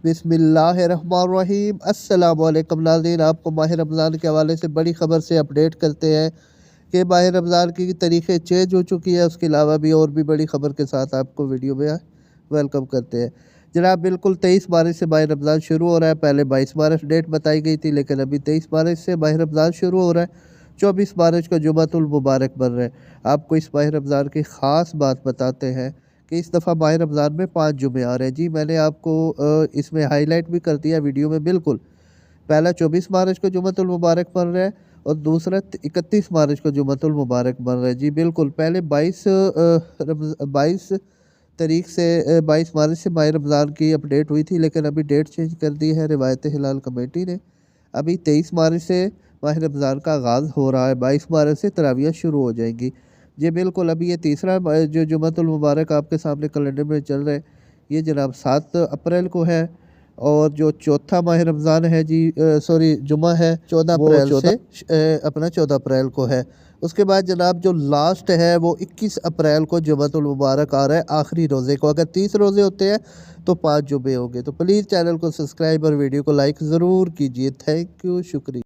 बिस्मिल्लाहिर्रहमानिर्रहीम। अस्सलाम वालेकुम नाज़रीन, आपको माह रमज़ान के हवाले से बड़ी ख़बर से अपडेट करते हैं कि माह रमज़ान की तारीखें चेंज हो चुकी है। उसके अलावा भी और भी बड़ी ख़बर के साथ आपको वीडियो में वेलकम करते हैं। जनाब, बिल्कुल 23 मार्च से माह रमज़ान शुरू हो रहा है। पहले 22 मार्च डेट बताई गई थी, लेकिन अभी 23 मार्च से माह रमज़ान शुरू हो रहा है। 24 मार्च को जुमातुल मुबारक बन रहा है। आपको इस माह रमज़ान की ख़ास बात बताते हैं कि इस दफ़ा माह रमज़ान में 5 जुमे आ रहे हैं। जी, मैंने आपको इसमें हाईलाइट भी कर दिया वीडियो में। बिल्कुल पहला 24 मार्च को जुमातुल मुबारक बन रहा है और दूसरा 31 मार्च को जुमातुल मुबारक बन रहा है। जी बिल्कुल, पहले 22 तारीख से 22 मार्च से माह रमज़ान की अपडेट हुई थी, लेकिन अभी डेट चेंज कर दी है रिवायत हिलाल कमेटी ने। अभी 23 मार्च से माह रमज़ान का आगाज़ हो रहा है। 22 मार्च से तरावियाँ शुरू हो जाएंगी। जी बिल्कुल, अभी ये तीसरा जो जुमातुल मुबारक आपके सामने कैलेंडर में चल रहा है, ये जनाब 7 अप्रैल को है। और जो चौथा माह रमज़ान है जी, सॉरी जुमा है, 14 अप्रैल से अपना 14 अप्रैल को है। उसके बाद जनाब जो लास्ट है वो 21 अप्रैल को जुमातुल मुबारक आ रहा है, आखिरी रोज़े को। अगर 30 रोज़े होते हैं तो 5 जुमे होंगे। तो प्लीज़ चैनल को सब्सक्राइब और वीडियो को लाइक ज़रूर कीजिए। थैंक यू, शुक्रिया।